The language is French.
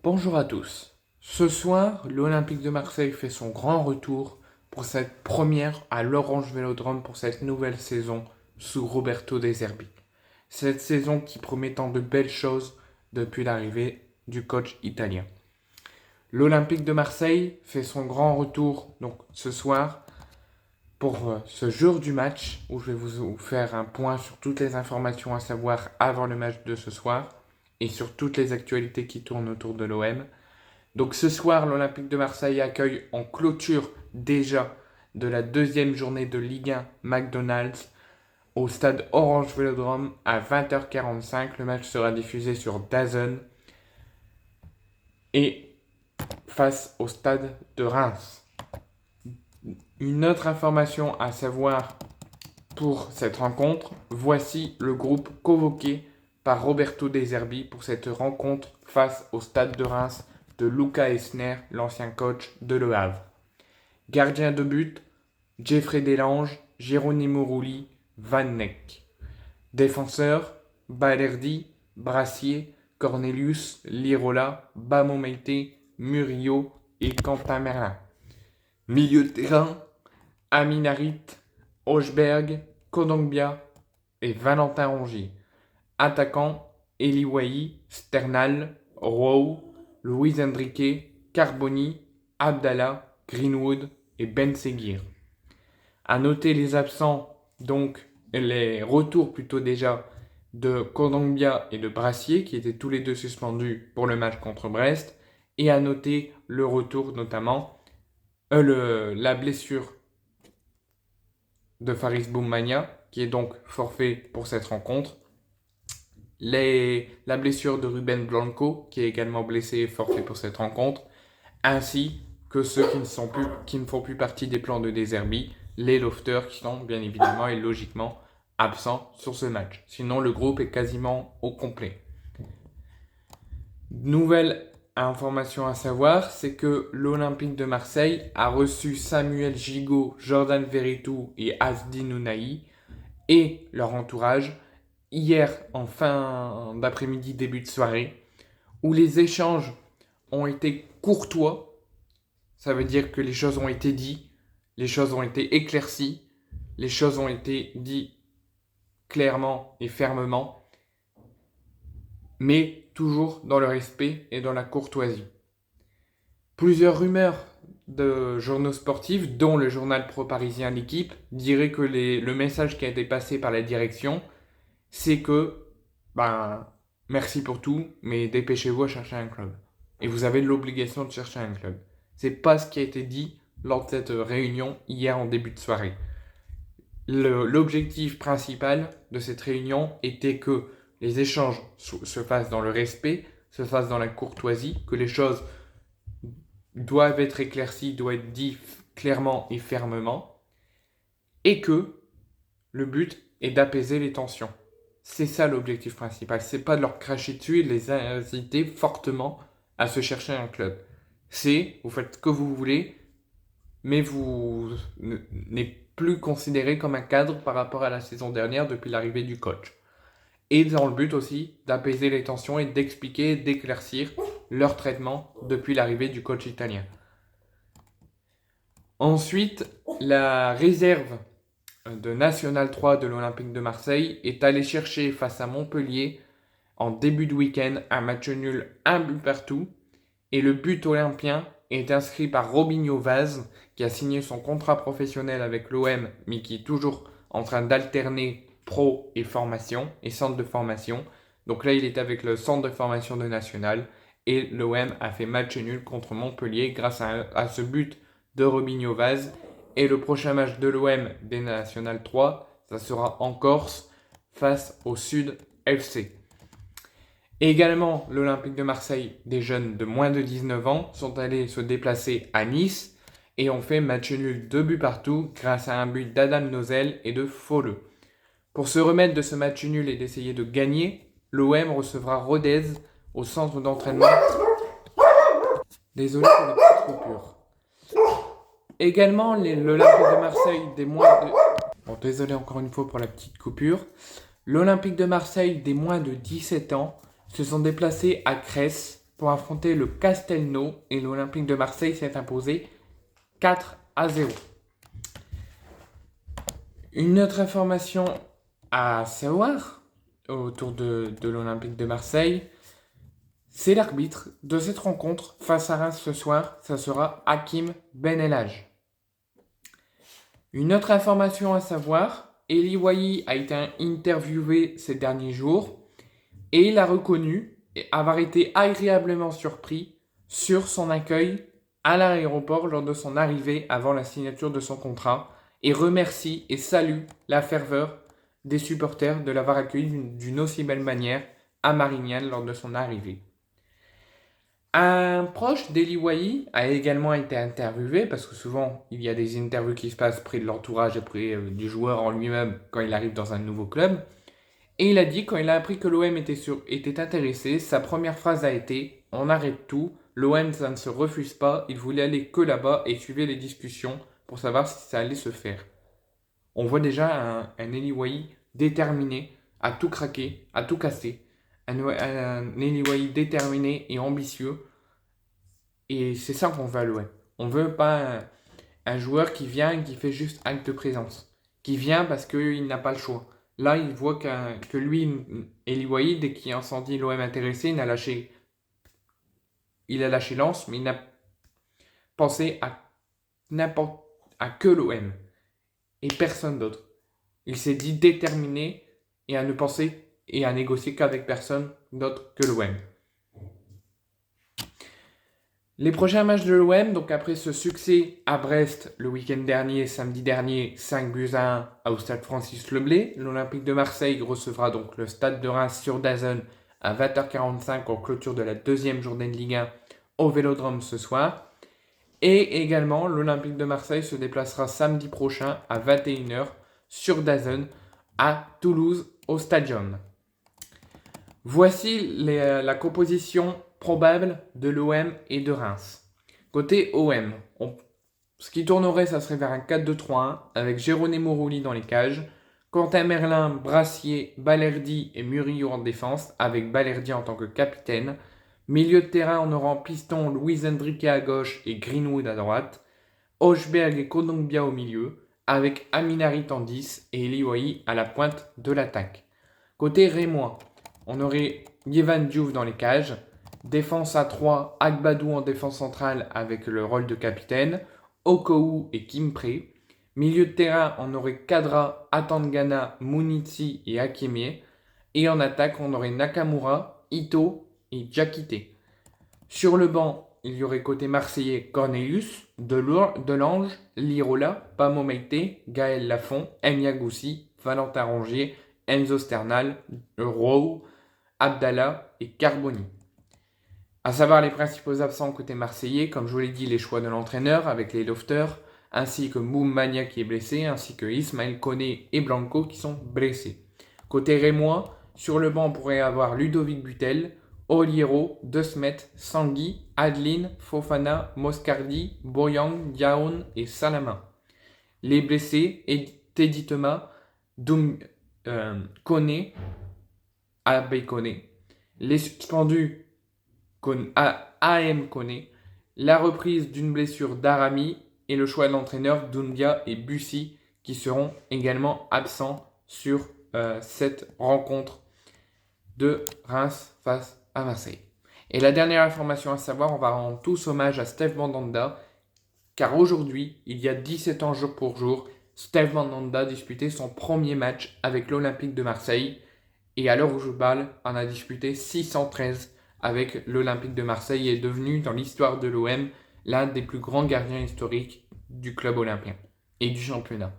Bonjour à tous. Ce soir, l'Olympique de Marseille fait son grand retour pour cette première à l'Orange Vélodrome pour cette nouvelle saison sous Roberto De Zerbi. Cette saison qui promet tant de belles choses depuis l'arrivée du coach italien. L'Olympique de Marseille fait son grand retour donc ce soir pour ce jour du match où je vais vous faire un point sur toutes les informations à savoir avant le match de ce soir et sur toutes les actualités qui tournent autour de l'OM. Donc ce soir, l'Olympique de Marseille accueille en clôture déjà de la deuxième journée de Ligue 1 McDonald's au stade Orange Vélodrome à 20h45. Le match sera diffusé sur DAZN et face au stade de Reims. Une autre information à savoir pour cette rencontre, voici le groupe convoqué par Roberto De Zerbi pour cette rencontre face au stade de Reims de Luca Esner, l'ancien coach de Le Havre. Gardien de but, Jeffrey Delange, Geronimo Rulli, Van Neck. Défenseur, Balerdi, Brassier, Cornelius, Lirola, Bamo Meite, Murillo et Quentin Merlin. Milieu de terrain, Amin Harit, Hochberg, Kondogbia et Valentin Rongier. Attaquant, Eliwahi, Sternal, Rowe, Luis Enrique, Carboni, Abdallah, Greenwood et Ben Seguir. À noter les absents, donc les retours plutôt déjà de Kondogbia et de Brassier qui étaient tous les deux suspendus pour le match contre Brest. Et à noter le retour notamment, la blessure de Faris Boumania qui est donc forfait pour cette rencontre. La blessure de Ruben Blanco, qui est également blessé et forfait pour cette rencontre, ainsi que ceux qui ne font plus partie des plans de De Zerbi, les lofters qui sont bien évidemment et logiquement absents sur ce match. Sinon, le groupe est quasiment au complet. Nouvelle information à savoir, c'est que l'Olympique de Marseille a reçu Samuel Gigot, Jordan Veretout et Asdin Ounahi et leur entourage hier en fin d'après-midi, début de soirée, où les échanges ont été courtois. Ça veut dire que les choses ont été dites, les choses ont été éclaircies, les choses ont été dites clairement et fermement, mais toujours dans le respect et dans la courtoisie. Plusieurs rumeurs de journaux sportifs, dont le journal pro-parisien L'Équipe, diraient que le message qui a été passé par la direction, c'est que, merci pour tout, mais dépêchez-vous à chercher un club. Et vous avez l'obligation de chercher un club. C'est pas ce qui a été dit lors de cette réunion hier en début de soirée. L'objectif principal de cette réunion était que les échanges se fassent dans le respect, se fassent dans la courtoisie, que les choses doivent être éclaircies, doivent être dites clairement et fermement, et que le but est d'apaiser les tensions. C'est ça l'objectif principal. C'est pas de leur cracher dessus et de les inciter fortement à se chercher un club. C'est, vous faites ce que vous voulez, mais vous n'êtes plus considéré comme un cadre par rapport à la saison dernière depuis l'arrivée du coach. Et dans le but aussi d'apaiser les tensions et d'expliquer, d'éclaircir leur traitement depuis l'arrivée du coach italien. Ensuite, la réserve de National 3 de l'Olympique de Marseille est allé chercher face à Montpellier en début de week-end un match nul 1 but partout et le but olympien est inscrit par Robinho Vaz qui a signé son contrat professionnel avec l'OM mais qui est toujours en train d'alterner pro et formation et centre de formation. Donc là il est avec le centre de formation de National et l'OM a fait match nul contre Montpellier grâce à ce but de Robinho Vaz. Et le prochain match de l'OM des National 3, ça sera en Corse face au Sud FC. Et également, l'Olympique de Marseille, des jeunes de moins de 19 ans, sont allés se déplacer à Nice et ont fait match nul 2 buts partout grâce à un but d'Adam Nozel et de Folleux. Pour se remettre de ce match nul et d'essayer de gagner, l'OM recevra Rodez au centre d'entraînement. Désolé pour les petites coupures. Également, l'Olympique de Marseille des moins de... désolé encore une fois pour la petite coupure. L'Olympique de Marseille des moins de 17 ans se sont déplacés à Crès pour affronter le Castelnau et l'Olympique de Marseille s'est imposé 4-0. Une autre information à savoir autour de l'Olympique de Marseille, c'est l'arbitre de cette rencontre face à Reims ce soir, ça sera Hakim Ben Elhadj. Une autre information à savoir, Eli Wahi a été interviewé ces derniers jours et il a reconnu avoir été agréablement surpris sur son accueil à l'aéroport lors de son arrivée avant la signature de son contrat et remercie et salue la ferveur des supporters de l'avoir accueilli d'une aussi belle manière à Marignane lors de son arrivée. Un proche d'Eli Wahi a également été interviewé, parce que souvent il y a des interviews qui se passent près de l'entourage et près du joueur en lui-même quand il arrive dans un nouveau club. Et il a dit, quand il a appris que l'OM était intéressé, sa première phrase a été « On arrête tout, l'OM ça ne se refuse pas, il voulait aller que là-bas et suivait les discussions pour savoir si ça allait se faire ». On voit déjà un Eli Wahi déterminé à tout craquer, à tout casser. Un Eli Wahi déterminé et ambitieux. Et c'est ça qu'on veut à l'OM. On veut pas un joueur qui vient et qui fait juste acte de présence. Qui vient parce qu'il n'a pas le choix. Là, il voit que lui, Eli Wahi, dès qu'il a senti l'OM intéressé, il a lâché Lens, mais il n'a pensé à que l'OM. Et personne d'autre. Il s'est dit déterminé et à ne penser et à négocier qu'avec personne d'autre que l'OM. Les prochains matchs de l'OM, donc après ce succès à Brest le week-end dernier, samedi dernier, 5-1 au stade Francis Leblay, l'Olympique de Marseille recevra donc le stade de Reims sur DAZN à 20h45 en clôture de la deuxième journée de Ligue 1 au Vélodrome ce soir. Et également, l'Olympique de Marseille se déplacera samedi prochain à 21h sur DAZN à Toulouse au Stadium. Voici la composition probable de l'OM et de Reims. Côté OM, ce qui tournerait, ça serait vers un 4-2-3-1 avec Geronimo Rulli dans les cages, Quentin Merlin, Brassier, Balerdi et Murillo en défense avec Balerdi en tant que capitaine. Milieu de terrain, on aura en piston Luis Enrique à gauche et Greenwood à droite. Hochberg et Kondogbia au milieu, avec Aminari en 10 et Eli Wahi à la pointe de l'attaque. Côté rémois, on aurait Yehvan Diouf dans les cages. Défense à 3, Agbadou en défense centrale avec le rôle de capitaine. Okou et Kimpré. Milieu de terrain, on aurait Kadra, Atangana, Munitsi et Hakimi. Et en attaque, on aurait Nakamura, Ito et Diakité. Sur le banc, il y aurait côté marseillais Cornelius, Delange, Lirola, Pamo Meite, Gaël Lafont, Ndiagoussi, Valentin Rongier, Enzo Sternal, Rowe, Abdallah et Carboni. À savoir les principaux absents côté marseillais, comme je vous l'ai dit, les choix de l'entraîneur avec les lofters, ainsi que Moum Mania qui est blessé, ainsi que Ismaël Koné et Blanco qui sont blessés. Côté rémois, sur le banc on pourrait avoir Ludovic Butel, Oliero, De Smet, Sangui, Adeline, Fofana, Moscardi, Boyang, Diaoun et Salama. Les blessés, Teddy Thomas, Koné, Abe Koné. Les suspendus, AM Koné. La reprise d'une blessure d'Arami et le choix de l'entraîneur Doumbia et Bussy qui seront également absents sur cette rencontre de Reims face à Marseille. Et la dernière information à savoir, on va rendre tous hommage à Steve Mandanda, car aujourd'hui, il y a 17 ans jour pour jour, Steve Mandanda disputait son premier match avec l'Olympique de Marseille, et à l'heure où je parle, on a disputé 613 avec l'Olympique de Marseille et est devenu, dans l'histoire de l'OM, l'un des plus grands gardiens historiques du club olympien et du championnat.